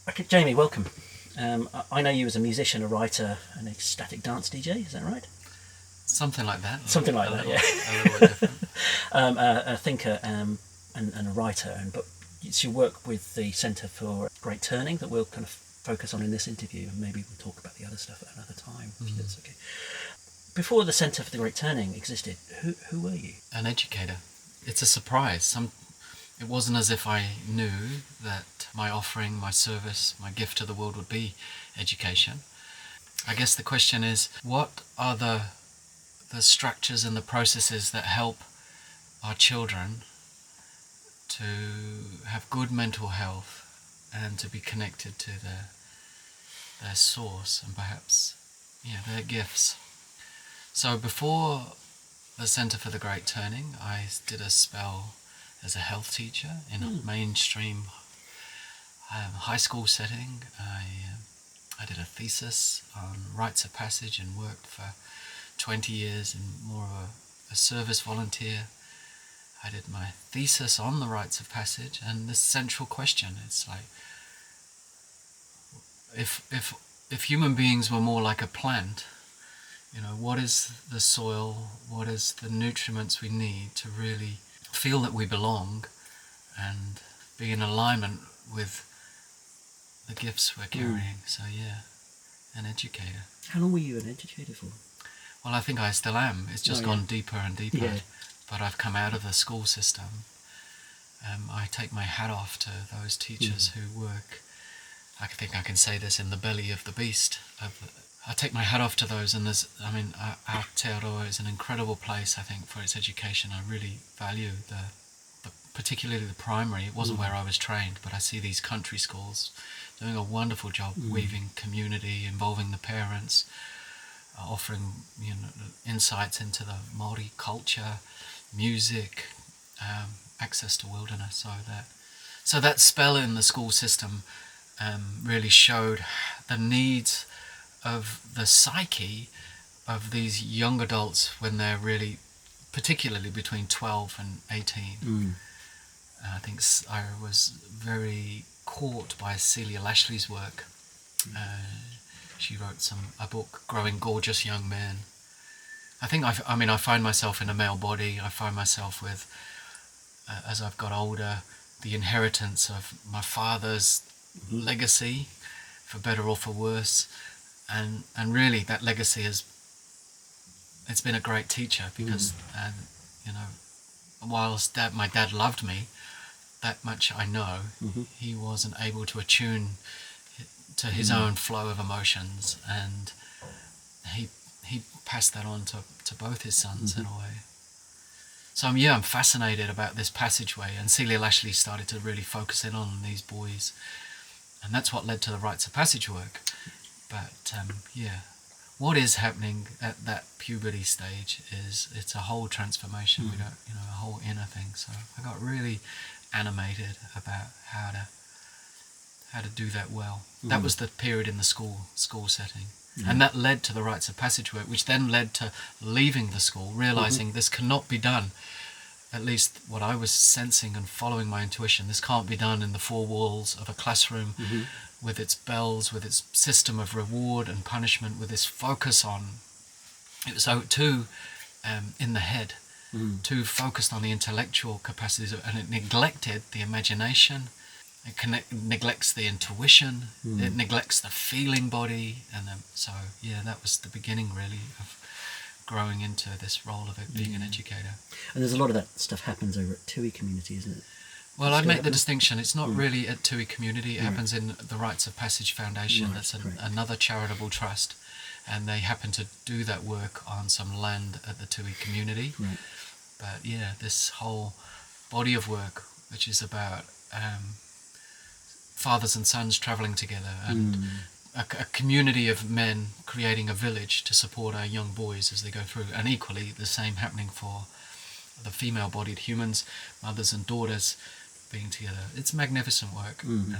Okay, Jamie, welcome. I know you as a musician, a writer, and a static dance DJ. Is that right? Something like that. Something like that, yeah. A little bit different. A thinker and a writer, but it's your work with the Centre for Great Turning that we'll kind of focus on in this interview, and maybe we'll talk about the other stuff at another time. If that's okay. Before the Centre for the Great Turning existed, who were you? An educator. It's a surprise. It wasn't as if I knew that my offering, my service, my gift to the world would be education. I guess the question is, what are the structures and the processes that help our children to have good mental health and to be connected to their source and perhaps their gifts. So before the Centre for the Great Turning, I did a spell as a health teacher in a mainstream high school setting. I did a thesis on rites of passage and worked for 20 years in more of a service volunteer. I did my thesis on the rites of passage, and this central question, it's like, if human beings were more like a plant, what is the soil, what is the nutriments we need to really feel that we belong and be in alignment with the gifts we're carrying. So an educator. How long were you an educator for? Well, I think I still am. It's just gone deeper and deeper. Yeah. But I've come out of the school system. I take my hat off to those teachers who work, I think I can say this, in the belly of the beast. I take my hat off to those, and Aotearoa is an incredible place, I think, for its education. I really value particularly the primary. It wasn't where I was trained, but I see these country schools doing a wonderful job weaving community, involving the parents, offering insights into the Māori culture, music, access to wilderness. So that spell in the school system really showed the needs of the psyche of these young adults when they're really, particularly between 12 and 18. I think I was very caught by Celia Lashley's work. She wrote a book, Growing Gorgeous Young Men. I think I find myself in a male body. I find myself with, as I've got older, the inheritance of my father's legacy, for better or for worse. And really that legacy it's been a great teacher because, whilst my dad loved me, that much I know, he wasn't able to attune to his own flow of emotions, and he passed that on to both his sons in a way. So I'm fascinated about this passageway, and Celia Lashley started to really focus in on these boys, and that's what led to the rites of passage work. But what is happening at that puberty stage it's a whole transformation. We don't, a whole inner thing. So I got really animated about how to do that well. That was the period in the school setting, and that led to the rites of passage work, which then led to leaving the school, realizing this cannot be done. At least what I was sensing and following my intuition, this can't be done in the four walls of a classroom. With its bells, with its system of reward and punishment, with this focus on, it was too in the head, too focused on the intellectual capacities, and it neglected the imagination, it neglects the intuition, it neglects the feeling body, and that was the beginning really of growing into this role of it being an educator. And there's a lot of that stuff happens over at Tui community, isn't it? Well, I'd make the distinction. It's not really at Tui community. It happens in the Rites of Passage Foundation. That's another charitable trust, and they happen to do that work on some land at the Tui community. But this whole body of work, which is about fathers and sons travelling together, and a community of men creating a village to support our young boys as they go through, and equally the same happening for the female-bodied humans, mothers and daughters, being together. It's magnificent work, and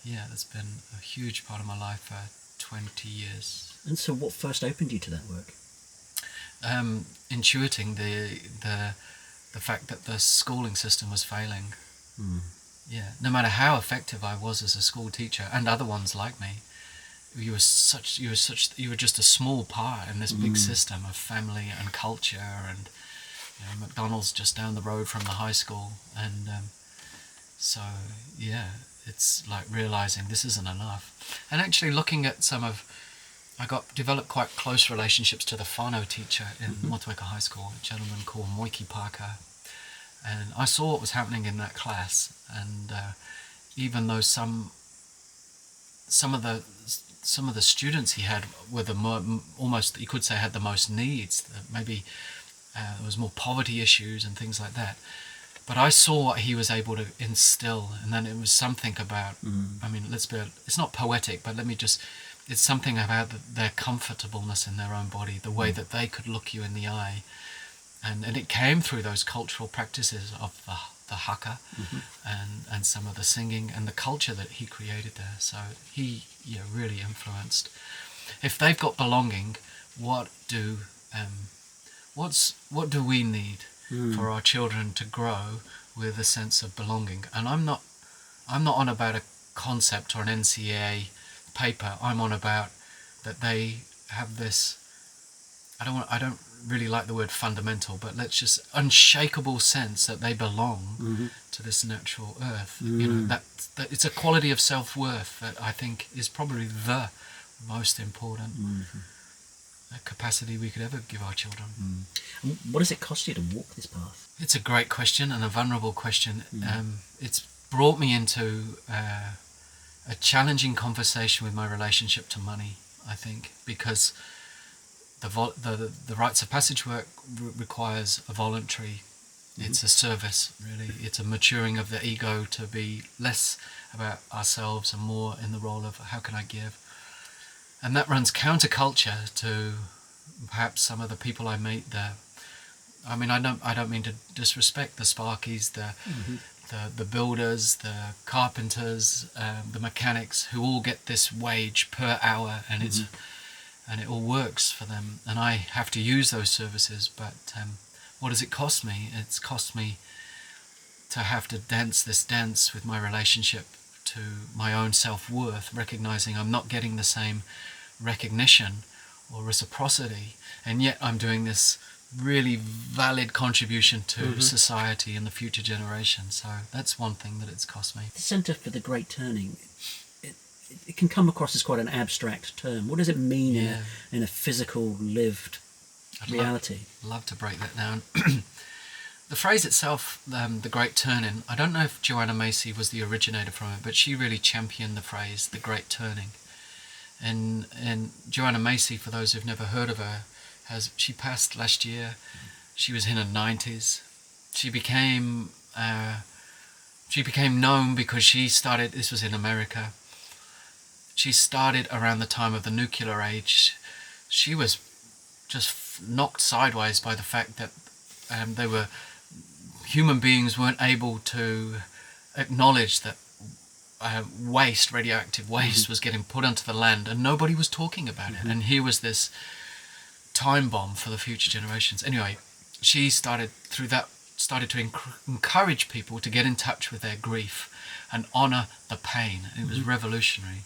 that's been a huge part of my life for 20 years. And so what first opened you to that work? Intuiting the fact that the schooling system was failing. Yeah, no matter how effective I was as a school teacher and other ones like me, you were just a small part in this big system of family and culture, and McDonald's just down the road from the high school, and so yeah, it's like realizing this isn't enough, and actually looking at I developed quite close relationships to the whānau teacher in Motueka High School, a gentleman called Moiki Parker, and I saw what was happening in that class, and even though some of the students he had were almost, you could say, had the most needs. Maybe there was more poverty issues and things like that. But I saw what he was able to instill, and then it was something about. I mean, it's not poetic, but it's something about their comfortableness in their own body, the way that they could look you in the eye, and it came through those cultural practices of the haka, and some of the singing and the culture that he created there. So he really influenced. If they've got belonging, what do we need for our children to grow with a sense of belonging? And I'm not on about a concept or an NCAA paper. I'm on about that they have this. I don't really like the word fundamental, but let's just unshakable sense that they belong to this natural earth. That it's a quality of self-worth that I think is probably the most important capacity we could ever give our children. And what does it cost you to walk this path? It's a great question and a vulnerable question. It's brought me into a challenging conversation with my relationship to money, I think, because the rites of passage work requires a voluntary. It's a service, really. It's a maturing of the ego to be less about ourselves and more in the role of how can I give. And that runs counterculture to perhaps some of the people I meet there. I mean, I don't mean to disrespect the Sparkies, the builders, the carpenters, the mechanics, who all get this wage per hour, and it all works for them. And I have to use those services, but what does it cost me? It's cost me to have to dance this dance with my relationship to my own self-worth, recognizing I'm not getting the same recognition or reciprocity, and yet I'm doing this really valid contribution to society and the future generation. So that's one thing that it's cost me. The Centre for the Great Turning, it can come across as quite an abstract term. What does it mean in a physical, lived reality? Love to break that down. The phrase itself, the Great Turning, I don't know if Joanna Macy was the originator from it, but she really championed the phrase, the Great Turning. And Joanna Macy, for those who've never heard of her, she passed last year. She was in her 90s. She became known because she started, this was in America, she started around the time of the nuclear age. She was just knocked sideways by the fact that human beings weren't able to acknowledge that radioactive waste was getting put onto the land, and nobody was talking about it. And here was this time bomb for the future generations. Anyway, she started to encourage people to get in touch with their grief and honor the pain. It was revolutionary.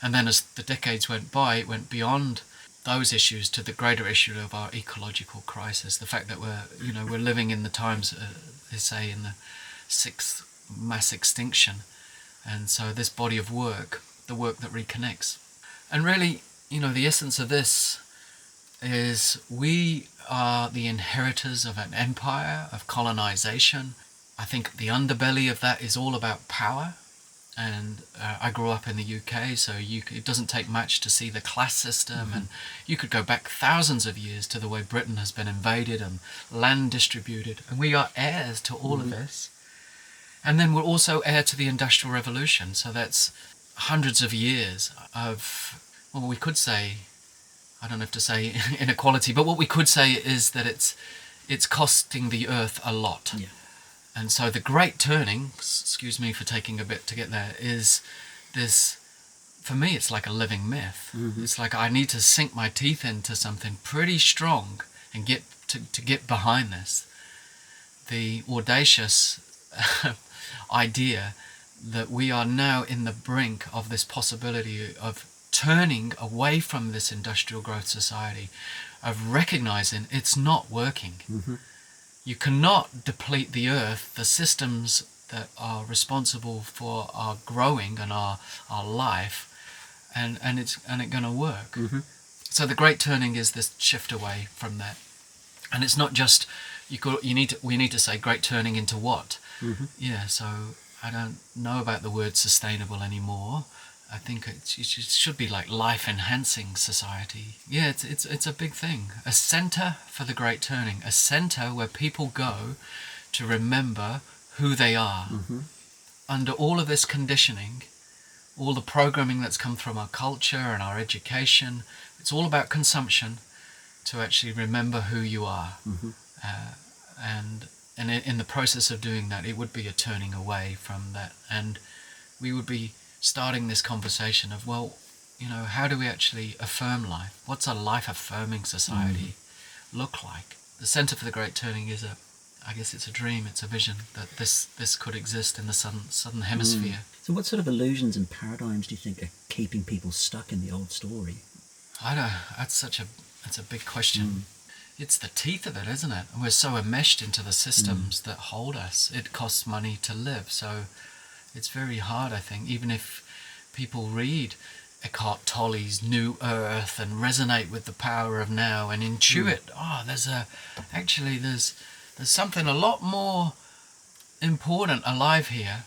And then as the decades went by, it went beyond those issues to the greater issue of our ecological crisis, the fact that we're living in the times, they say, in the 6th mass extinction. And so this body of work, the work that reconnects. And really, the essence of this is we are the inheritors of an empire, of colonization. I think the underbelly of that is all about power. And I grew up in the UK, so it doesn't take much to see the class system, and you could go back thousands of years to the way Britain has been invaded and land distributed, and we are heirs to all of this. And then we're also heir to the Industrial Revolution, so that's hundreds of years of, well, we could say, I don't have to say inequality, but what we could say is that it's costing the earth a lot. Yeah. And so the Great Turning, excuse me for taking a bit to get there, is this, for me, it's like a living myth. It's like I need to sink my teeth into something pretty strong and get behind this. The audacious idea that we are now in the brink of this possibility of turning away from this industrial growth society, of recognizing it's not working. You cannot deplete the earth, the systems that are responsible for our growing and our life, and it's going to work. So the great turning is this shift away from that, and it's not just we need to say great turning into what. Yeah, so I don't know about the word sustainable anymore. I think it should be like life-enhancing society. Yeah, it's a big thing. A center for the great turning. A center where people go to remember who they are. Under all of this conditioning, all the programming that's come from our culture and our education, it's all about consumption, to actually remember who you are. And in the process of doing that, it would be a turning away from that. And we would be starting this conversation of, well, how do we actually affirm life? What's a life-affirming society look like? The Center for the Great Turning is I guess it's a dream, it's a vision that this could exist in the southern hemisphere. So what sort of illusions and paradigms do you think are keeping people stuck in the old story? I know, that's a big question. It's the teeth of it, isn't it? And we're so enmeshed into the systems that hold us. It costs money to live, so it's very hard, I think, even if people read Eckhart Tolle's New Earth and resonate with the power of now and intuit, there's something a lot more important alive here.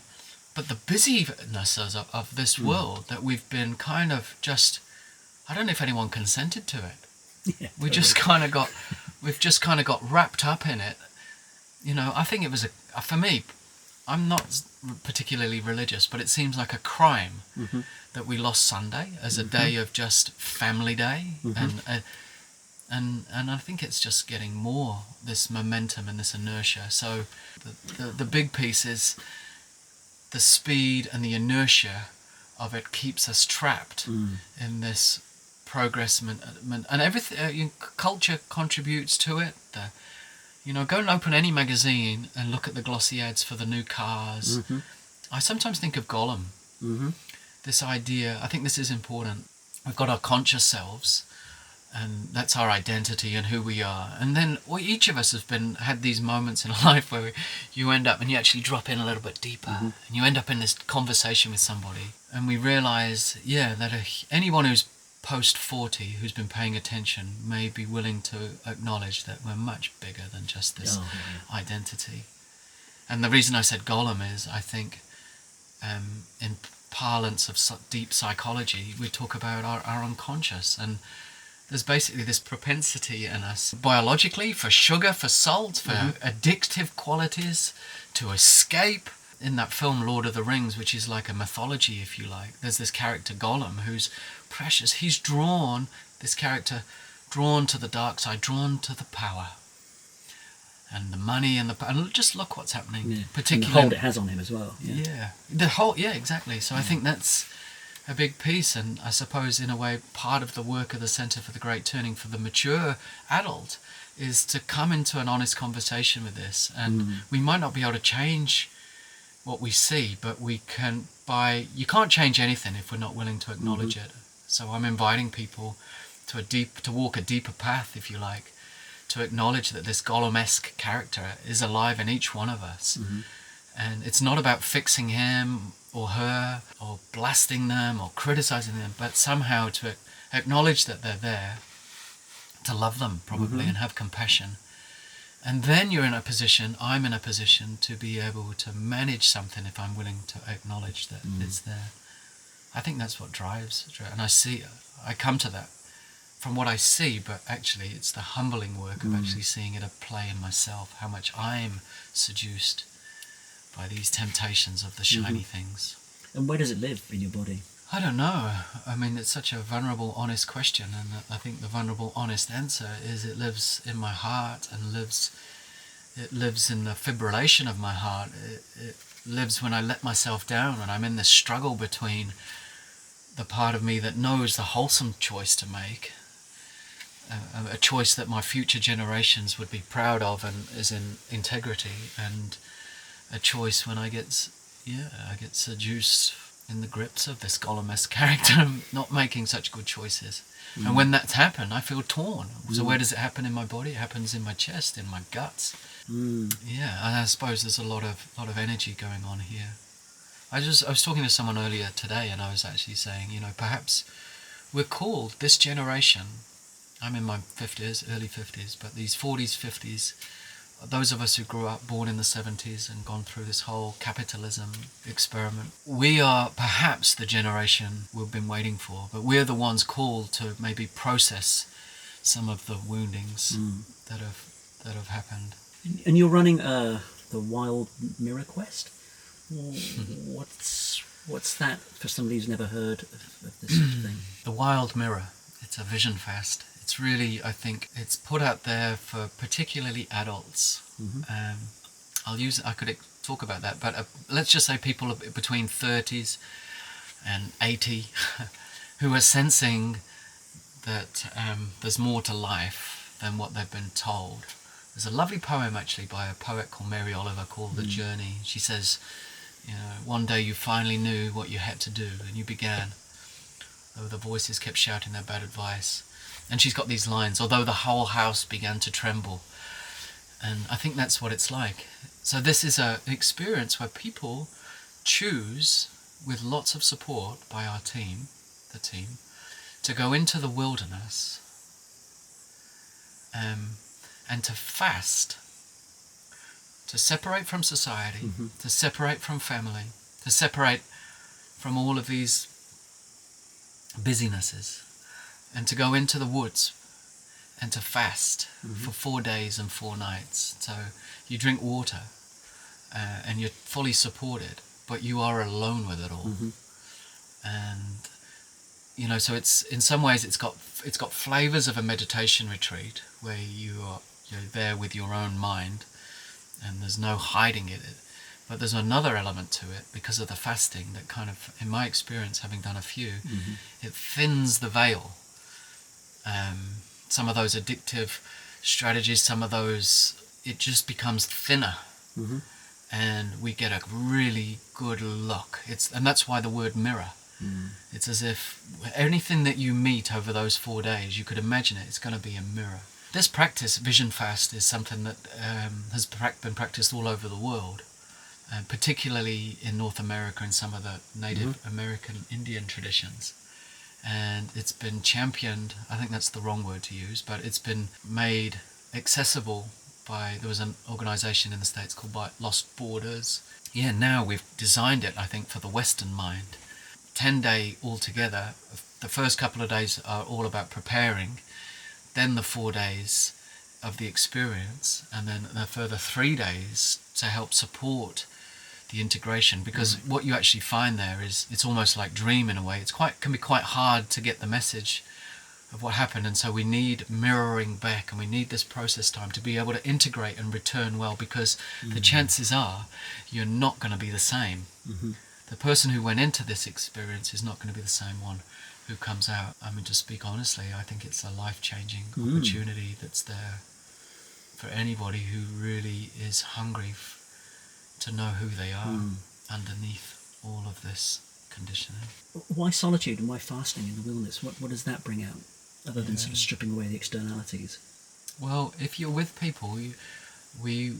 But the busyness of this world that we've been kind of just, I don't know if anyone consented to it. Yeah, We've just kind of got wrapped up in it. I think it was for me, I'm not particularly religious, but it seems like a crime that we lost Sunday as a day of just family day, and I think it's just getting more this momentum and this inertia. So the big piece is the speed and the inertia of it keeps us trapped in this progress, and everything. Culture contributes to it. Go and open any magazine and look at the glossy ads for the new cars. I sometimes think of Gollum. This idea, I think this is important. We've got our conscious selves, and that's our identity and who we are. And then each of us has had these moments in life where you end up and you actually drop in a little bit deeper, and you end up in this conversation with somebody, and we realize, that anyone who's post 40 who's been paying attention may be willing to acknowledge that we're much bigger than just this identity. And the reason I said Gollum is, I think, in parlance of deep psychology, we talk about our unconscious, and there's basically this propensity in us biologically for sugar, for salt, for addictive qualities, to escape. In that film Lord of the Rings, which is like a mythology, if you like, there's this character Gollum who's precious. He's drawn to the dark side, drawn to the power and the money and just look what's happening. Particularly and the hold it has on him as well. Exactly. So I think that's a big piece, and I suppose in a way part of the work of the Centre for the Great Turning for the mature adult is to come into an honest conversation with this. And we might not be able to change what we see, but we can you can't change anything if we're not willing to acknowledge it. So I'm inviting people to walk a deeper path, if you like, to acknowledge that this Gollum-esque character is alive in each one of us. And it's not about fixing him or her or blasting them or criticizing them, but somehow to acknowledge that they're there, to love them probably and have compassion. And then I'm in a position to be able to manage something if I'm willing to acknowledge that it's there. I think that's what drives. And I come to that from what I see, but actually it's the humbling work of actually seeing it at play in myself, how much I'm seduced by these temptations of the shiny things. And where does it live in your body? I don't know. I mean, it's such a vulnerable, honest question, and I think the vulnerable, honest answer is it lives in my heart, and it lives in the fibrillation of my heart. It lives when I let myself down, and I'm in this struggle between the part of me that knows the wholesome choice to make, a choice that my future generations would be proud of and is in integrity, and a choice when I get I get seduced in the grips of this Gollum-esque character, not making such good choices. And when that's happened, I feel torn. So where does it happen in my body? It happens in my chest, in my guts. Yeah, and I suppose there's a lot of energy going on here. I was talking to someone earlier today, and I was actually saying, perhaps we're called, this generation, I'm in my 50s, early 50s, but these 40s, 50s, those of us who grew up, born in the 70s and gone through this whole capitalism experiment, we are perhaps the generation we've been waiting for, but we're the ones called to maybe process some of the woundings that have happened. And you're running the Wild Mirror Quest? What's that for somebody who's never heard of this sort of thing? The Wild Mirror. It's a vision fast. It's really, I think, it's put out there for particularly adults. I could talk about that, but let's just say people between 30s and 80 who are sensing that there's more to life than what they've been told. There's a lovely poem actually by a poet called Mary Oliver called The Journey. She says, one day you finally knew what you had to do, and you began, though the voices kept shouting their bad advice. And she's got these lines, although the whole house began to tremble. And I think that's what it's like. So this is an experience where people choose, with lots of support by our team, the team, to go into the wilderness and to fast, to separate from society, to separate from family, to separate from all of these busynesses, and to go into the woods and to fast for 4 days and 4 nights. So you drink water and you're fully supported, but you are alone with it all. And so it's, in some ways it's got flavors of a meditation retreat where you're there with your own mind and there's no hiding it. But there's another element to it because of the fasting that kind of, in my experience, having done a few, it thins the veil. Some of those addictive strategies, some of those, it just becomes thinner. And we get a really good look. And that's why the word mirror. It's as if anything that you meet over those 4 days, you could imagine it's going to be a mirror. This practice, Vision Fast, is something that has been practiced all over the world, particularly in North America and some of the Native American Indian traditions. And it's been championed, I think that's the wrong word to use, but it's been made accessible by, there was an organization in the States called Lost Borders. Yeah, now we've designed it, I think, for the Western mind. 10-day altogether. The first couple of days are all about preparing, then the 4 days of the experience, and then a further 3 days to help support the integration, because what you actually find there is it's almost like dream in a way. Can be quite hard to get the message of what happened, and so we need mirroring back, and we need this process time to be able to integrate and return well, because the chances are you're not going to be the same. The person who went into this experience is not going to be the same one who comes out. I mean, to speak honestly, I think it's a life-changing opportunity that's there for anybody who really is hungry to know who they are underneath all of this conditioning. Why solitude and why fasting in the wilderness? What does that bring out, other than sort of stripping away the externalities? Well, if you're with people, we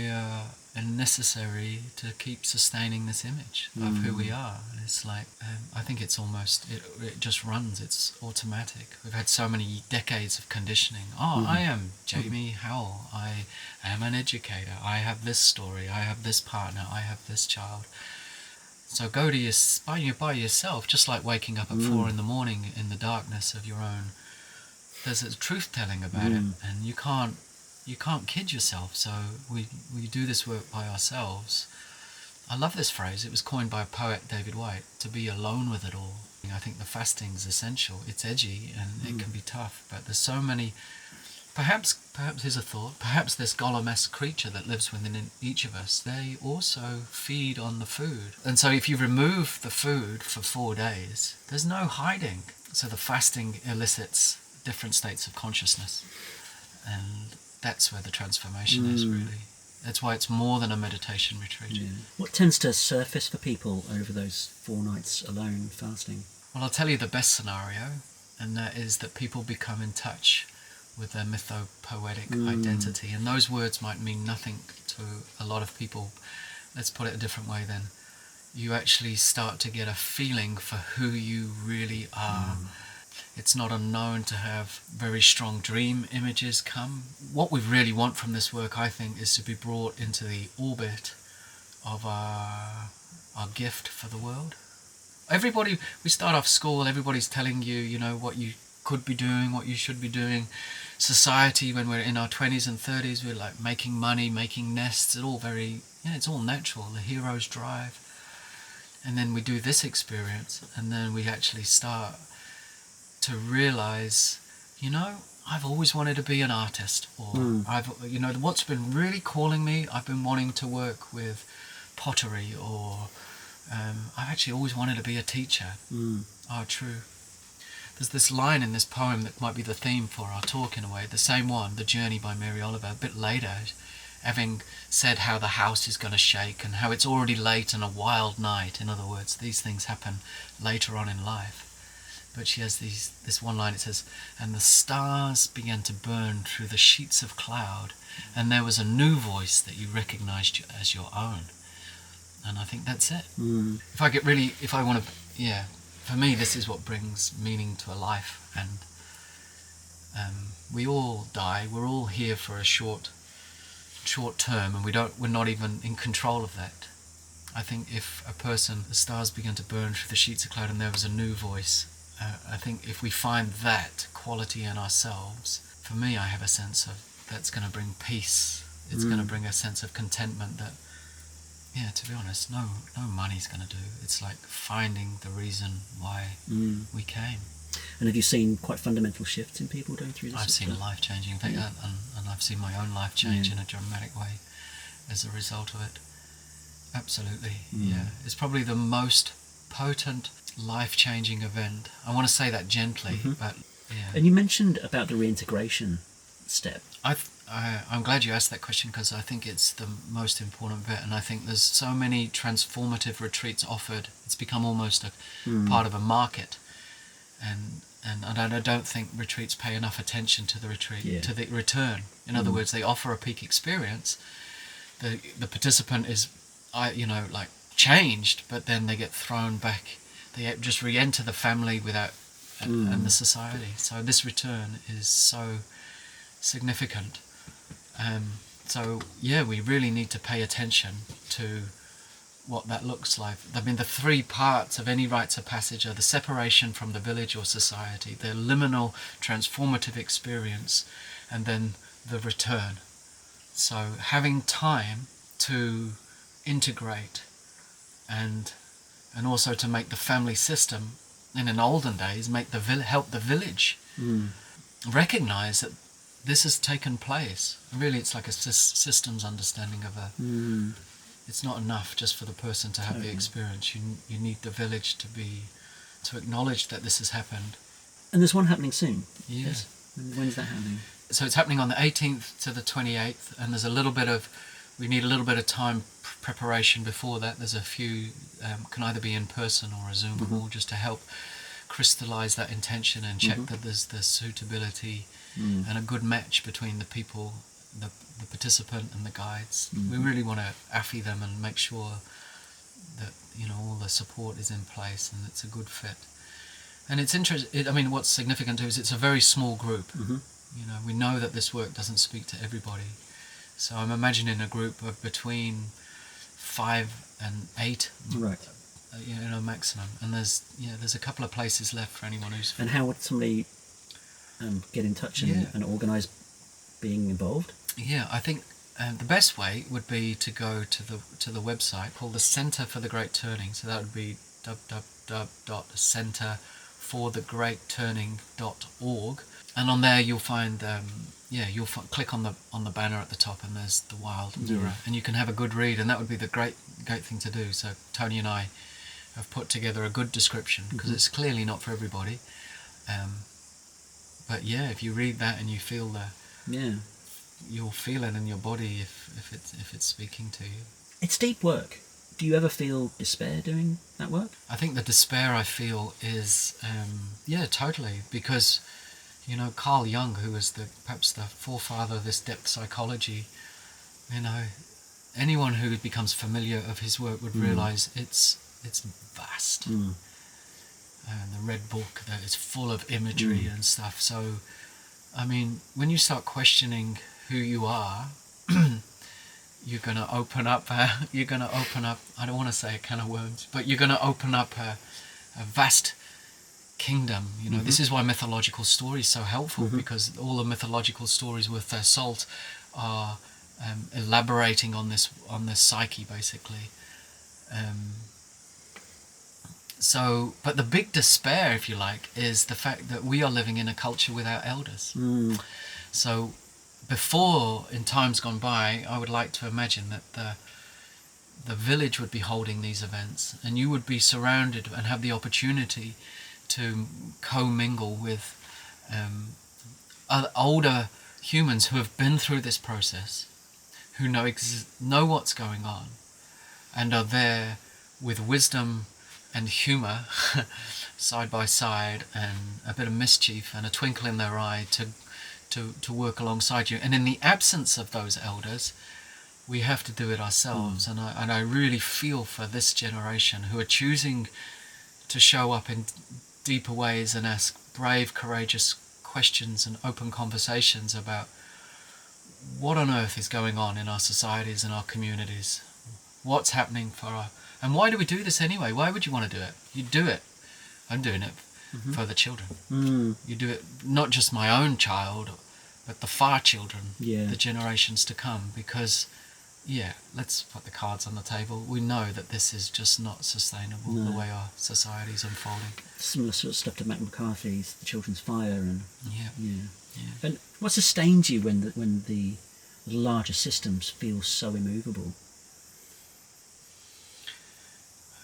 are necessary to keep sustaining this image of who we are. And it's like, I think it's almost, it just runs, it's automatic. We've had so many decades of conditioning. I am Jamie Howell, I am an educator, I have this story, I have this partner, I have this child. So go to by yourself, just like waking up at 4 in the morning in the darkness of your own. There's a truth-telling about it, and you can't kid yourself. So we do this work by ourselves. I love this phrase. It was coined by a poet, David White, to be alone with it all. I think the fasting's essential. It's edgy and it can be tough, but there's so many. Perhaps here's a thought. Perhaps this Gollum-esque creature that lives within each of us, they also feed on the food. And so if you remove the food for 4 days, there's no hiding. So the fasting elicits different states of consciousness, and that's where the transformation is, really. That's why it's more than a meditation retreat. Yeah. What tends to surface for people over those 4 nights alone fasting? Well, I'll tell you the best scenario, and that is that people become in touch with their mythopoetic identity. And those words might mean nothing to a lot of people. Let's put it a different way then. You actually start to get a feeling for who you really are. It's not unknown to have very strong dream images come. What we really want from this work, I think, is to be brought into the orbit of our gift for the world. Everybody, we start off school, everybody's telling you, you know, what you could be doing, what you should be doing. Society, when we're in our 20s and 30s, we're like making money, making nests. It's all very, it's all natural, the hero's drive. And then we do this experience, and then we actually start to realize, I've always wanted to be an artist, or what's been really calling me, I've been wanting to work with pottery, or I've actually always wanted to be a teacher. Oh, true. There's this line in this poem that might be the theme for our talk in a way, the same one, The Journey by Mary Oliver, a bit later, having said how the house is going to shake and how it's already late and a wild night. In other words, these things happen later on in life. But she has this one line, it says, and the stars began to burn through the sheets of cloud, and there was a new voice that you recognized as your own. And I think that's it. For me, this is what brings meaning to a life. And we all die. We're all here for a short term, and we're not even in control of that. I think if the stars began to burn through the sheets of cloud and there was a new voice, I think if we find that quality in ourselves, for me, I have a sense of that's going to bring peace. It's going to bring a sense of contentment that, to be honest, no money's going to do. It's like finding the reason why we came. And have you seen quite fundamental shifts in people going through this? I've seen a life-changing thing, and I've seen my own life change in a dramatic way as a result of it. Absolutely, It's probably the most potent, life-changing event. I want to say that gently, but And you mentioned about the reintegration step. I'm glad you asked that question, because I think it's the most important bit, and I think there's so many transformative retreats offered. It's become almost a part of a market, and I don't think retreats pay enough attention to the retreat, to the return. In other words, they offer a peak experience. The participant is, changed, but then they get thrown back. They just re-enter the family without and the society. So this return is so significant. We really need to pay attention to what that looks like. I mean, the 3 parts of any rites of passage are the separation from the village or society, the liminal transformative experience, and then the return. So having time to integrate and also to make the family system, in olden days, help the village recognize that this has taken place. Really, it's like a systems understanding of it's not enough just for the person to have the experience. You need the village to acknowledge that this has happened. And there's one happening soon. Yes. When's that happening? So it's happening on the 18th to the 28th, and there's we need a little bit of time preparation before that. There's a few, can either be in person or a Zoom call, just to help crystallize that intention and check that there's the suitability and a good match between the people, the participant and the guides. We really want to affy them and make sure that all the support is in place and it's a good fit. And it's interesting. What's significant too is it's a very small group. We know that this work doesn't speak to everybody, so I'm imagining a group of between 5 and 8, right? Maximum. And there's a couple of places left for anyone who's. And how would somebody get in touch and organise being involved? Yeah, I think the best way would be to go to the website called the Centre for the Great Turning. So that would be www.centreforthegreatturning.org, and on there you'll find click on the banner at the top, and there's the wild mirror, and you can have a good read, and that would be the great thing to do. So Tony and I have put together a good description, because it's clearly not for everybody. But if you read that and you feel you'll feel it in your body if it's speaking to you. It's deep work. Do you ever feel despair doing that work? I think the despair I feel is, yeah, totally, because, you know, Carl Jung, who was perhaps the forefather of this depth psychology, you know, anyone who becomes familiar of his work would realize it's vast. And the Red Book that is full of imagery and stuff. So, I mean, when you start questioning who you are, you're going to open up, I don't want to say a can of worms, but you're going to open up a vast kingdom. You know, this is why mythological stories are so helpful, because all the mythological stories with their salt are elaborating on this psyche, basically. So, but the big despair, if you like, is the fact that we are living in a culture without elders. So, before, in times gone by, I would like to imagine that the village would be holding these events, and you would be surrounded and have the opportunity to commingle with other older humans who have been through this process, who know what's going on, and are there with wisdom and humour side by side, and a bit of mischief and a twinkle in their eye to work alongside you. And in the absence of those elders, we have to do it ourselves. And I really feel for this generation who are choosing to show up in deeper ways and ask brave, courageous questions and open conversations about what on earth is going on in our societies and our communities. What's happening for our... And why do we do this anyway? Why would you want to do it? You do it. I'm doing it for the children. You do it, not just my own child, but the far children, the generations to come. Because, let's put the cards on the table. We know that this is just not sustainable, the way our society is unfolding. Similar sort of stuff to Mac McCarthy's The Children's Fire. And And what sustains you when the larger systems feel so immovable?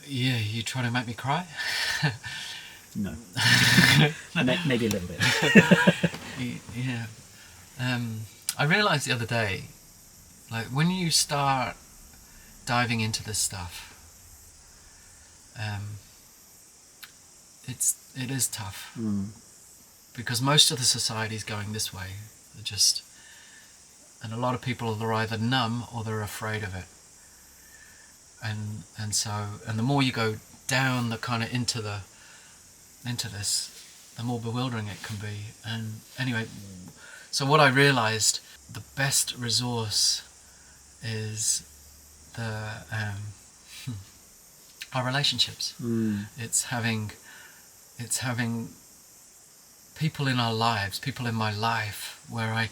Yeah, you trying to make me cry? No. Maybe a little bit. Yeah. I realised the other day, like, when you start diving into this stuff, it is tough. Because most of the society is going this way. And a lot of people are either numb or they're afraid of it. And so the more you go down the kind of into this, the more bewildering it can be. And anyway, so what I realized, the best resource is our relationships. It's having people in our lives, people in my life where I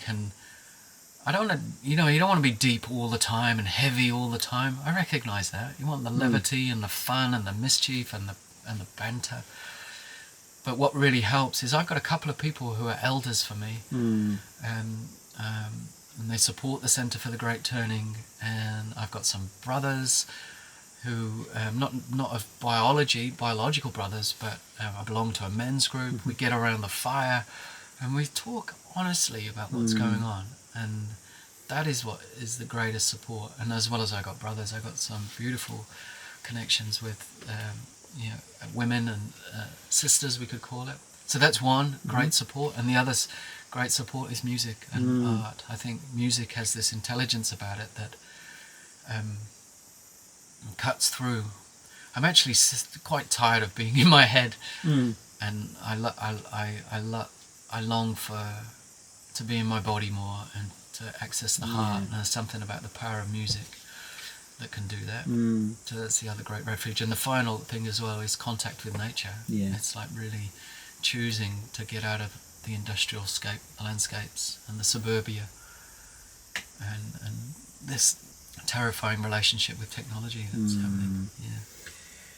don't want to, you don't want to be deep all the time and heavy all the time. I recognize that. You want the levity and the fun and the mischief and the banter. But what really helps is I've got a couple of people who are elders for me, and they support the Centre for the Great Turning. And I've got some brothers who, not of biological brothers, but I belong to a men's group. We get around the fire and we talk honestly about what's going on. And that is what is the greatest support. And as well as I got brothers, I got some beautiful connections with women and sisters, we could call it. So that's one great support. And the other great support is music and art. I think music has this intelligence about it that cuts through. I'm actually quite tired of being in my head, and I long to be in my body more and to access the heart. And there's something about the power of music that can do that. So that's the other great refuge. And the final thing as well is contact with nature. It's like really choosing to get out of the industrial landscapes and the suburbia and this terrifying relationship with technology that's happening.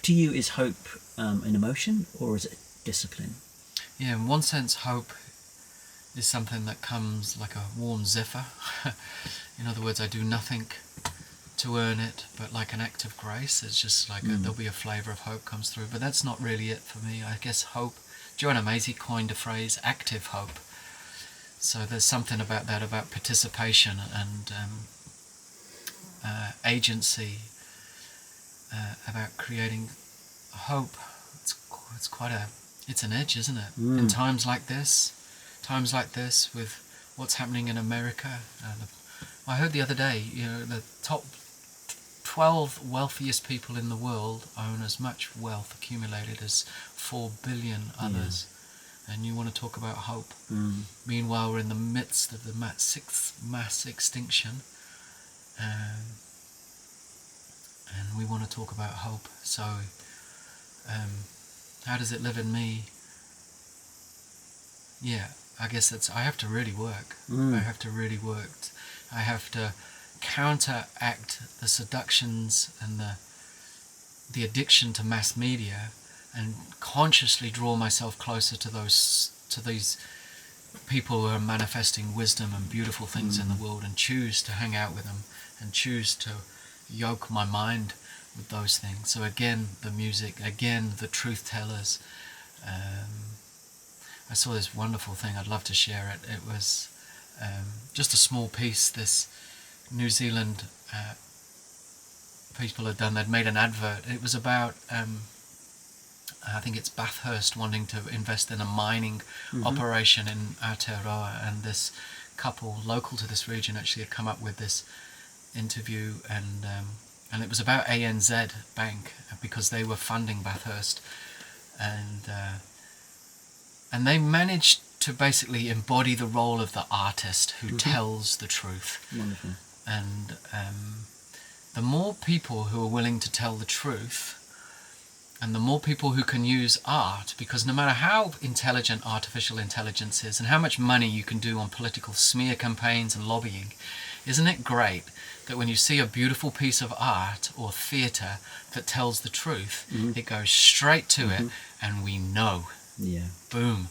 To you, is hope an emotion or is it discipline? Yeah, in one sense, hope is something that comes like a warm zephyr. In other words, I do nothing to earn it, but like an act of grace. It's just like there'll be a flavour of hope comes through. But that's not really it for me. I guess hope, Joanna Maisie coined a phrase, active hope. So there's something about that, about participation and agency, about creating hope. It's quite it's an edge, isn't it? In times like this, with what's happening in America. I heard the other day, the top 12 wealthiest people in the world own as much wealth accumulated as 4 billion others. Yeah. And you want to talk about hope. Meanwhile, we're in the midst of the sixth mass extinction. And we want to talk about hope. So, how does it live in me? Yeah, I guess I have to really work. I have to really work. I have to counteract the seductions and the addiction to mass media, and consciously draw myself closer to these people who are manifesting wisdom and beautiful things in the world, and choose to hang out with them, and choose to yoke my mind with those things. So again, the music, again, the truth tellers. I saw this wonderful thing, I'd love to share it. It was just a small piece this New Zealand people had done. They'd made an advert. It was about, I think it's Bathurst wanting to invest in a mining operation in Aotearoa, and this couple local to this region actually had come up with this interview, and it was about ANZ Bank, because they were funding Bathurst, and they managed to basically embody the role of the artist who tells the truth. Wonderful. And the more people who are willing to tell the truth, and the more people who can use art, because no matter how intelligent artificial intelligence is, and how much money you can do on political smear campaigns and lobbying, isn't it great that when you see a beautiful piece of art or theatre that tells the truth, it goes straight to it, and we know. Yeah. Boom.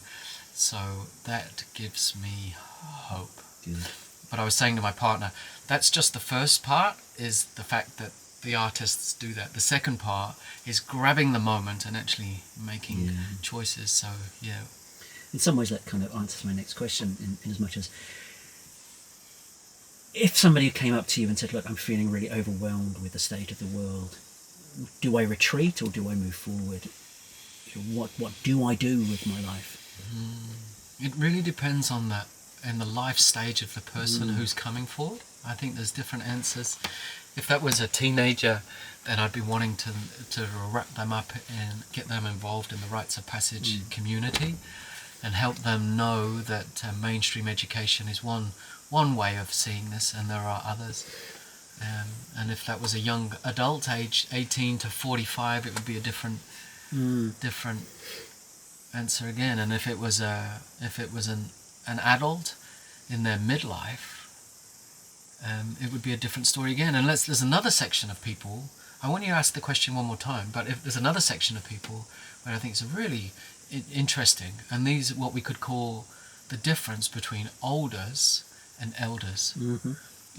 So that gives me hope. Good. But I was saying to my partner, that's just the first part, is the fact that the artists do that. The second part is grabbing the moment and actually making choices. So, yeah. In some ways that kind of answers my next question, in as much as, if somebody came up to you and said, look, I'm feeling really overwhelmed with the state of the world, do I retreat or do I move forward? What do I do with my life? It really depends on that, in the life stage of the person who's coming forward. I think there's different answers. If that was a teenager, then I'd be wanting to wrap them up and get them involved in the rites of passage community, and help them know that mainstream education is one way of seeing this, and there are others. And if that was a young adult, age 18 to 45, it would be a different answer again. And if it was an adult in their midlife, it would be a different story again. And there's another section of people. I want you to ask the question one more time. But if there's another section of people where I think it's really interesting, and these are what we could call the difference between olders and elders.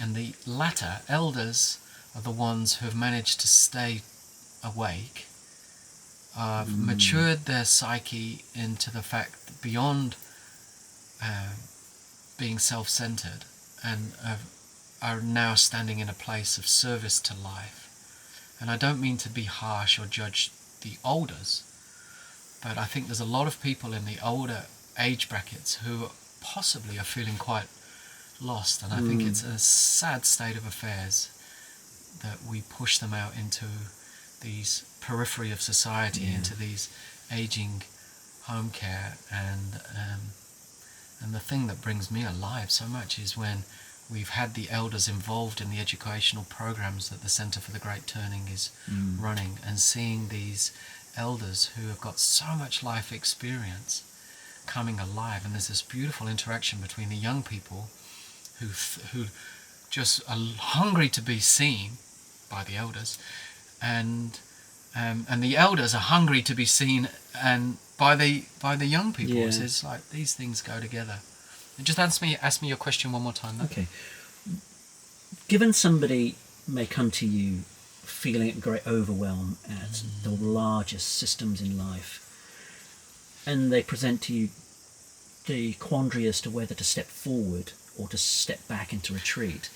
And the latter, elders, are the ones who have managed to stay awake, matured their psyche into the fact that beyond being self-centered, and are now standing in a place of service to life. And I don't mean to be harsh or judge the olders, but I think there's a lot of people in the older age brackets who possibly are feeling quite lost, and I think it's a sad state of affairs that we push them out into these periphery of society, into these aging home care, and the thing that brings me alive so much is when we've had the elders involved in the educational programs that the Centre for the Great Turning is running, and seeing these elders who have got so much life experience coming alive, and there's this beautiful interaction between the young people who just are hungry to be seen by the elders, and the elders are hungry to be seen and by the young people. Yeah. It's like these things go together. And just ask me your question one more time, though. Okay. Given somebody may come to you feeling great overwhelm at the largest systems in life, and they present to you the quandary as to whether to step forward or to step back into retreat,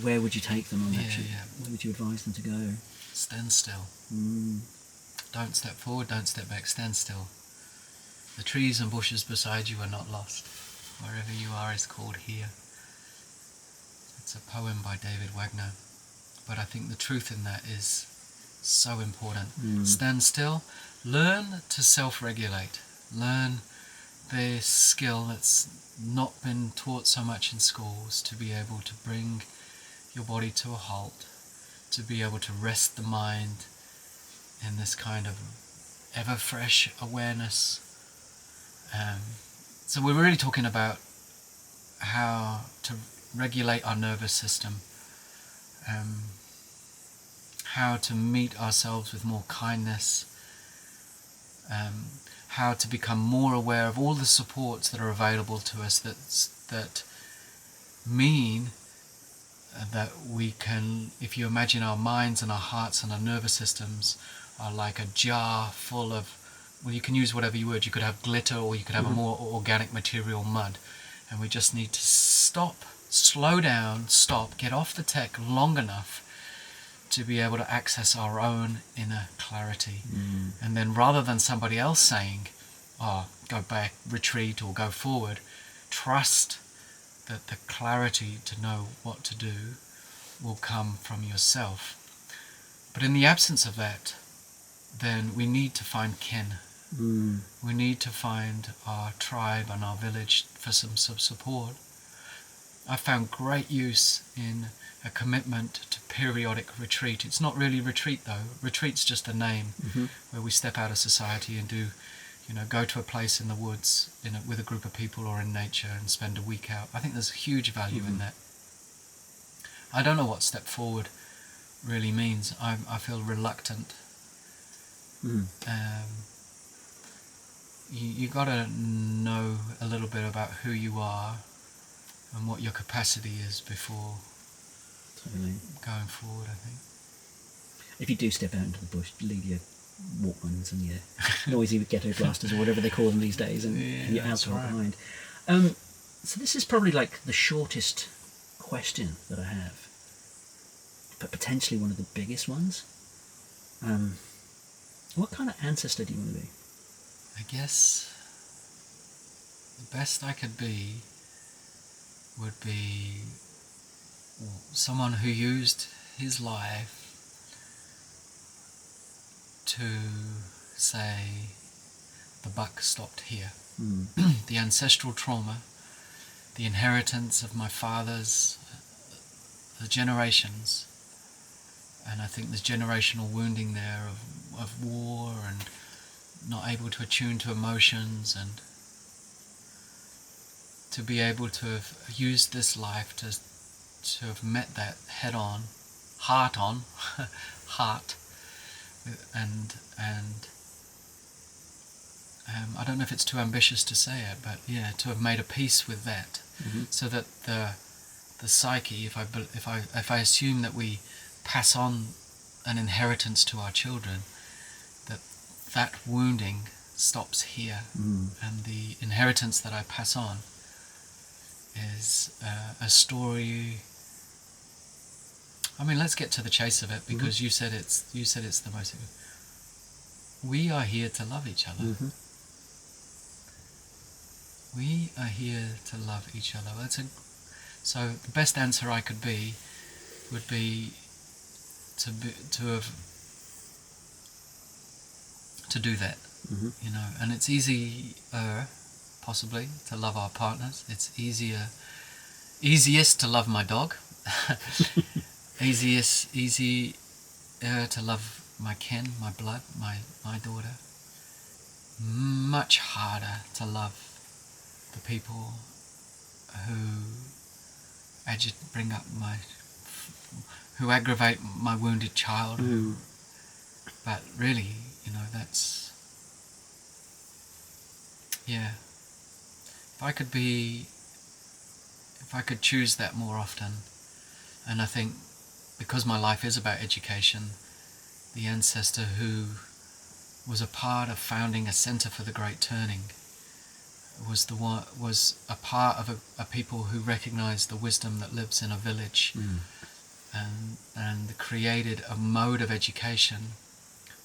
where would you take them on that? Where would you advise them to go? Stand still. Don't step forward, don't step back, stand still. The trees and bushes beside you are not lost. Wherever you are is called here. It's a poem by David Wagner. But I think the truth in that is so important. Stand still. Learn to self-regulate. Learn the skill that's not been taught so much in schools, to be able to bring your body to a halt, to be able to rest the mind in this kind of ever-fresh awareness. So we're really talking about how to regulate our nervous system, how to meet ourselves with more kindness, how to become more aware of all the supports that are available to us that mean that we can, if you imagine our minds and our hearts and our nervous systems are like a jar full of, well, you can use whatever you would. You could have glitter, or you could have a more organic material, mud. And we just need to stop, slow down, get off the tech long enough to be able to access our own inner clarity. And then rather than somebody else saying, oh, go back, retreat, or go forward, trust that the clarity to know what to do will come from yourself. But in the absence of that, then we need to find kin. We need to find our tribe and our village for some support. I found great use in a commitment to periodic retreat. It's not really retreat though. Retreat's just a name where we step out of society and do, go to a place in the woods with a group of people or in nature and spend a week out. I think there's huge value in that. I don't know what step forward really means. I feel reluctant. You got to know a little bit about who you are and what your capacity is before going forward, I think. If you do step out into the bush, leave your Walkmans and your noisy ghetto blasters or whatever they call them these days, and your alcohol behind. So this is probably like the shortest question that I have, but potentially one of the biggest ones. What kind of ancestor do you want to be? I guess the best I could be would be someone who used his life to say, the buck stopped here. The ancestral trauma, the inheritance of my fathers, the generations, and I think there's generational wounding there of war and not able to attune to emotions, and to be able to have used this life to have met that head on, heart, and I don't know if it's too ambitious to say it, but yeah, to have made a peace with that, so that the psyche, if I assume that we pass on an inheritance to our children, that wounding stops here, and the inheritance that I pass on is a story. I mean, let's get to the chase of it, because you said it's the most. We are here to love each other. We are here to love each other. So the best answer I could be would be to do that, and it's easier possibly to love our partners. It's easiest to love my dog. Easier to love my kin, my blood, my daughter. Much harder to love the people who aggravate my wounded child. But really, that's, if I could choose that more often. And I think because my life is about education, the ancestor who was a part of founding a centre for the Great Turning, was a part of a people who recognized the wisdom that lives in a village, and created a mode of education.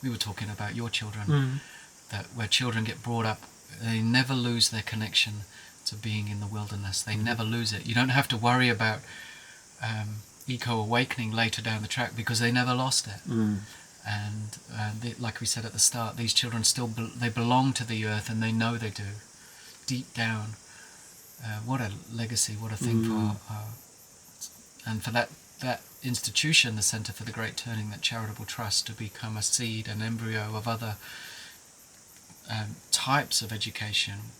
We were talking about your children, that where children get brought up, they never lose their connection to being in the wilderness. They never lose it. You don't have to worry about eco-awakening later down the track, because they never lost it. And like we said at the start, these children still they belong to the earth, and they know they do, deep down. What a legacy, what a thing for and for that institution, the Centre for the Great Turning, that charitable trust, to become a seed, an embryo of other types of education,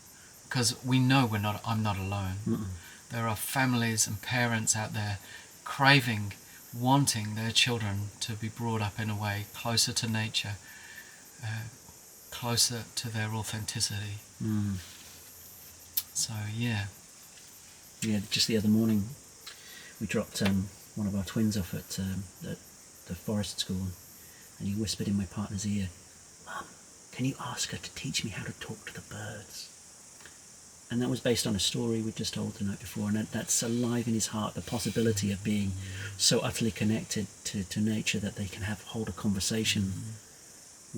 because we know I'm not alone. There are families and parents out there craving, wanting their children to be brought up in a way closer to nature, closer to their authenticity. So yeah, just the other morning we dropped one of our twins off at the forest school, and he whispered in my partner's ear, "Mum, can you ask her to teach me how to talk to the birds?" And that was based on a story we just told the night before, and that's alive in his heart, the possibility of being so utterly connected to nature that they can hold a conversation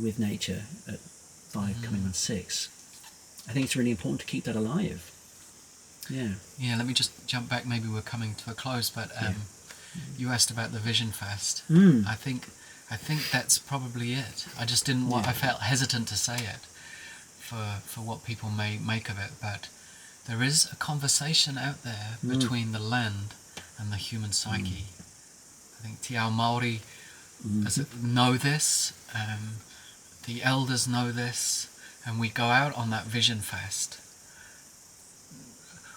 with nature at 5 coming on 6. I think it's really important to keep that alive. Yeah, let me just jump back, maybe we're coming to a close, but you asked about the Vision Fest. I think that's probably it. I just didn't want, I felt hesitant to say it for what people may make of it, but there is a conversation out there between the land and the human psyche. I think Te Ao Māori know this, the elders know this, and we go out on that Vision Fest.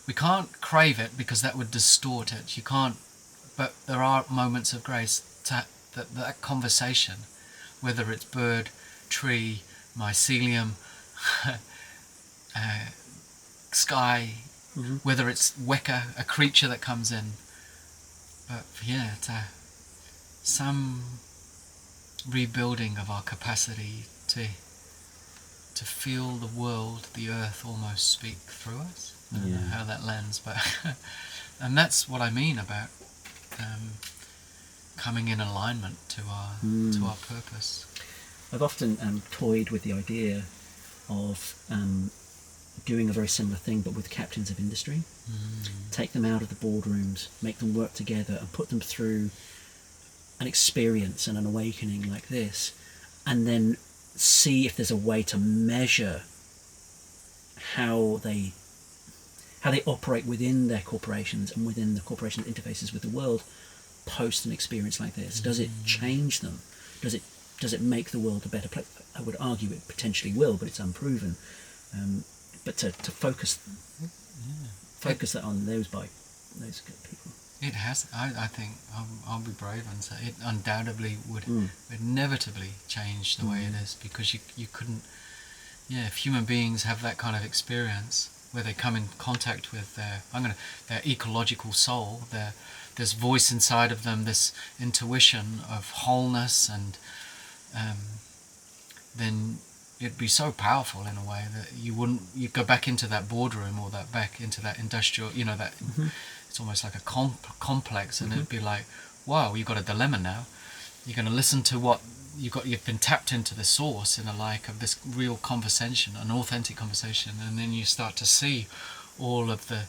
We can't crave it, because that would distort it. You can't, but there are moments of grace to that conversation, whether it's bird, tree, mycelium, sky, whether it's weka, a creature that comes in. But yeah, some rebuilding of our capacity to feel the world, the earth, almost speak through us. I don't know how that lands, but and that's what I mean about coming in alignment to our purpose. I've often toyed with the idea of doing a very similar thing, but with captains of industry. Take them out of the boardrooms, make them work together, and put them through an experience and an awakening like this, and then see if there's a way to measure how they operate within their corporations and within the corporation interfaces with the world post an experience like this. Does it change them? Does it make the world a better place? I would argue it potentially will, but it's unproven. But to focus that on those good people. It has. I think I'll be brave and say it undoubtedly would inevitably change the way it is, because you couldn't. Yeah, if human beings have that kind of experience where they come in contact with their ecological soul, this voice inside of them, this intuition of wholeness, and then it'd be so powerful in a way that you go back into that boardroom or back into that industrial, that it's almost like a complex, and it'd be like, wow, you've got a dilemma now. You're going to listen to what you've been tapped into the source in of this real conversation, an authentic conversation, and then you start to see all of the,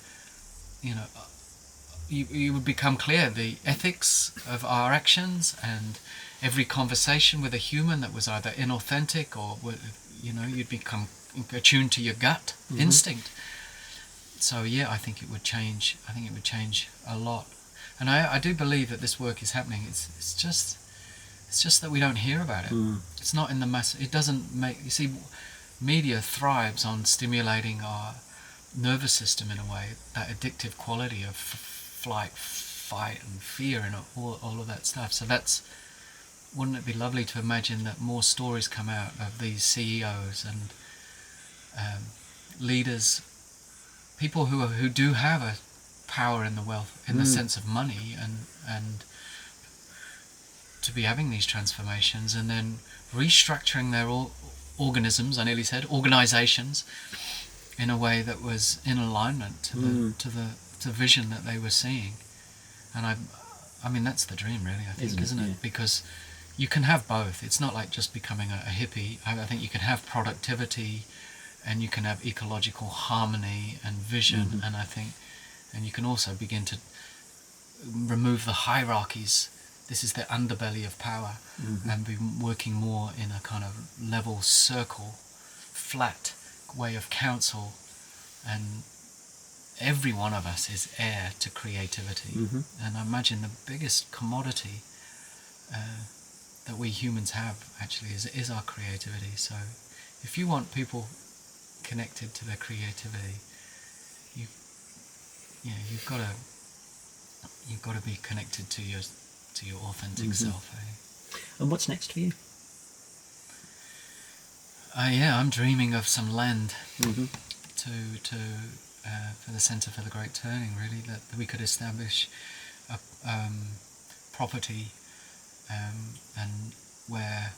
you would become clear the ethics of our actions, and every conversation with a human that was either inauthentic or, you'd become attuned to your gut instinct. So yeah, I think it would change. I think it would change a lot, and I do believe that this work is happening. It's just that we don't hear about it. It's not in the mass. It doesn't make. You see, media thrives on stimulating our nervous system in a way, that addictive quality of flight, fight, and fear, and all of that stuff. So wouldn't it be lovely to imagine that more stories come out of these CEOs and leaders, people who do have a power in the wealth, in the sense of money, and to be having these transformations, and then restructuring their organisms, I nearly said, organizations, in a way that was in alignment to the vision that they were seeing. And I mean, that's the dream, really, I think, isn't it? Yeah. Because you can have both. It's not like just becoming a hippie. I think you can have productivity, and you can have ecological harmony and vision, and I think, and you can also begin to remove the hierarchies. This is the underbelly of power, and be working more in a kind of level circle, flat way of counsel, and every one of us is heir to creativity. And I imagine the biggest commodity that we humans have actually is our creativity. So if you want people connected to their creativity, you've got to be connected to your authentic self. And what's next for you? I'm dreaming of some land for the Centre for the Great Turning, really, that we could establish a property and where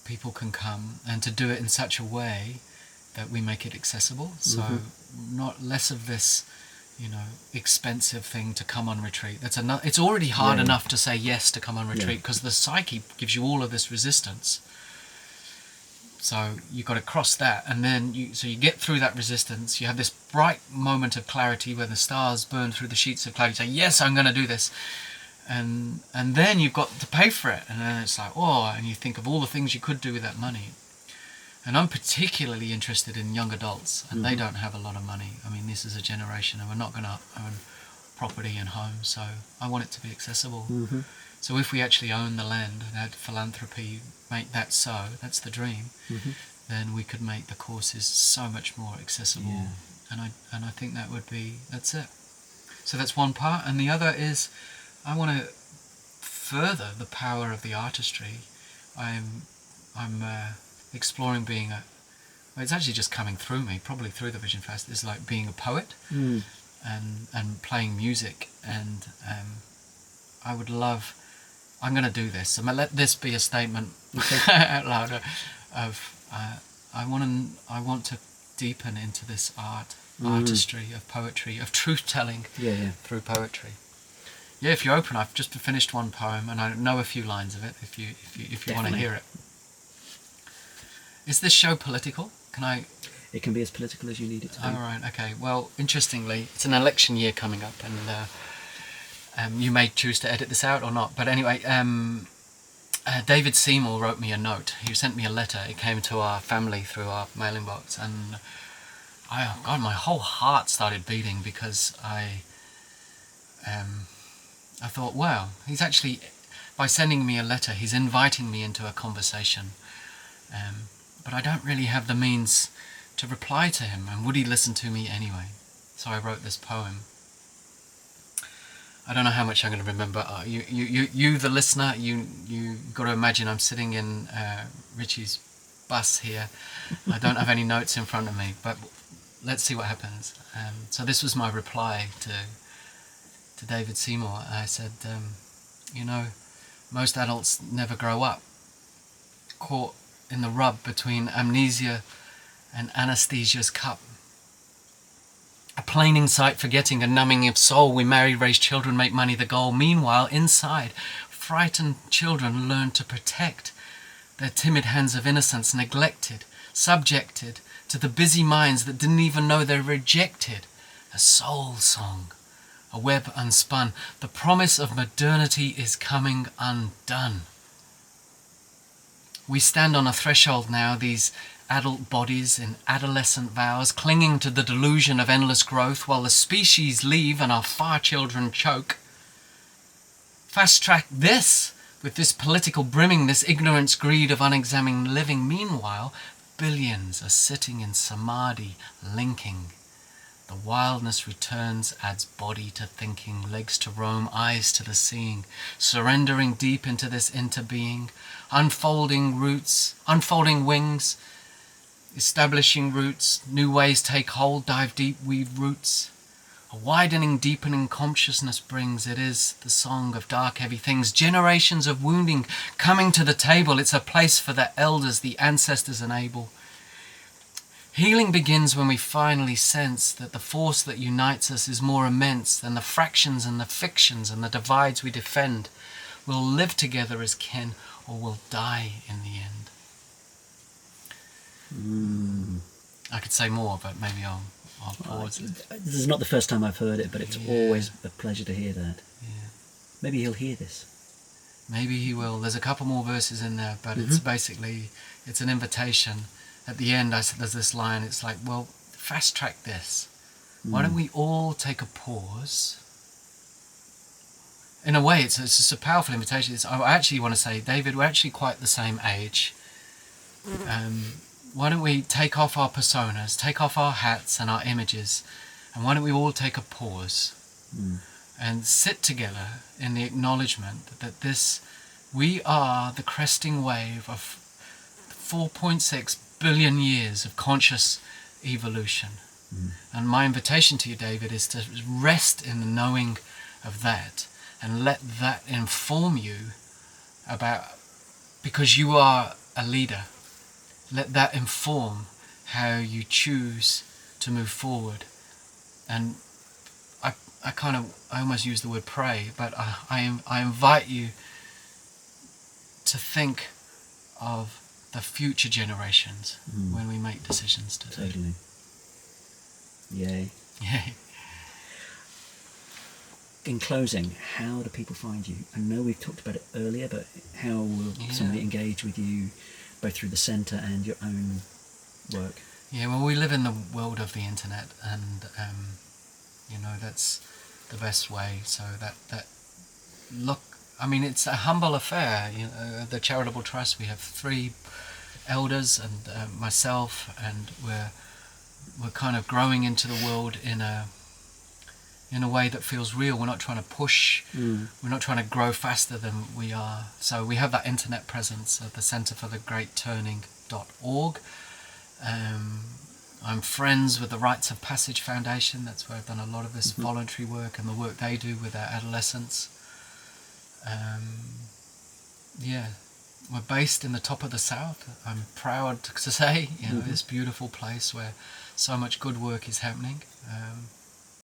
people can come, and to do it in such a way that we make it accessible. So not less of this, expensive thing to come on retreat. It's already hard enough to say yes to come on retreat, because the psyche gives you all of this resistance. So you've got to cross that, and then you get through that resistance. You have this bright moment of clarity where the stars burn through the sheets of cloud. You say, yes, I'm going to do this. And then you've got to pay for it. And then it's like, oh, and you think of all the things you could do with that money. And I'm particularly interested in young adults, and they don't have a lot of money. I mean, this is a generation, and we're not going to own property and homes, so I want it to be accessible. So if we actually own the land and had philanthropy make that so, that's the dream, then we could make the courses so much more accessible. And I think that's it. So that's one part. And the other is, I want to further the power of the artistry. I'm exploring being it's actually just coming through me, probably through the Vision Fest, is like being a poet and playing music. And I'm going to do this. So let this be a statement out loud I want to deepen into this artistry of poetry, of truth-telling through poetry. Yeah, if you open, I've just finished one poem, and I know a few lines of it. If you want to hear it. Is this show political? Can I? It can be as political as you need it to be. All right. Okay. Well, interestingly, it's an election year coming up, and you may choose to edit this out or not. But anyway, David Seymour wrote me a note. He sent me a letter. It came to our family through our mailing box, and my whole heart started beating, because I thought, wow, he's actually, by sending me a letter, he's inviting me into a conversation. But I don't really have the means to reply to him, and would he listen to me anyway? So I wrote this poem. I don't know how much I'm going to remember. You, the listener, you got to imagine I'm sitting in Richie's bus here. I don't have any notes in front of me, but let's see what happens. So this was my reply to David Seymour. I said, most adults never grow up, caught in the rub between amnesia and anesthesia's cup. A plain insight forgetting, a numbing of soul. We marry, raise children, make money the goal. Meanwhile, inside, frightened children learn to protect their timid hands of innocence, neglected, subjected to the busy minds that didn't even know they're rejected. A soul song, a web unspun. The promise of modernity is coming undone. We stand on a threshold now, these adult bodies in adolescent vows, clinging to the delusion of endless growth, while the species leave and our far children choke. Fast track this, with this political brimming, this ignorance greed of unexamined living. Meanwhile, billions are sitting in samadhi, linking. The wildness returns, adds body to thinking, legs to roam, eyes to the seeing, surrendering deep into this interbeing, unfolding roots, unfolding wings, establishing roots, new ways take hold, dive deep, weave roots. A widening, deepening consciousness brings, it is the song of dark, heavy things, generations of wounding coming to the table. It's a place for the elders, the ancestors and able. Healing begins when we finally sense that the force that unites us is more immense than the fractions and the fictions and the divides we defend. We'll live together as kin, or we'll die in the end. I could say more, but maybe I'll pause. This is not the first time I've heard it, but it's always a pleasure to hear that. Yeah. Maybe he'll hear this. Maybe he will. There's a couple more verses in there, but it's basically, it's an invitation. At the end, there's this line, it's like, well, fast track this. Why don't we all take a pause? In a way, it's just a powerful invitation. I actually want to say, David, we're actually quite the same age. Why don't we take off our personas, take off our hats and our images, and why don't we all take a pause and sit together in the acknowledgement that we are the cresting wave of 4.6 billion years of conscious evolution. And my invitation to you, David, is to rest in the knowing of that and let that inform you because you are a leader. Let that inform how you choose to move forward. And I almost use the word pray, but I invite you to think of the future generations when we make decisions today. Totally. Yay. Yay. In closing, how do people find you? I know we've talked about it earlier, but how will somebody engage with you, both through the centre and your own work? Yeah, well, we live in the world of the internet, and that's the best way. So it's a humble affair. The Charitable Trust, we have 3 elders and myself, and we're kind of growing into the world in a way that feels real. We're not trying to push. We're not trying to grow faster than we are. So we have that internet presence at the Centre for the Great Turning.org. I'm friends with the Rites of Passage Foundation. That's where I've done a lot of this voluntary work and the work they do with our adolescents. We're based in the top of the South. I'm proud to say, this beautiful place where so much good work is happening.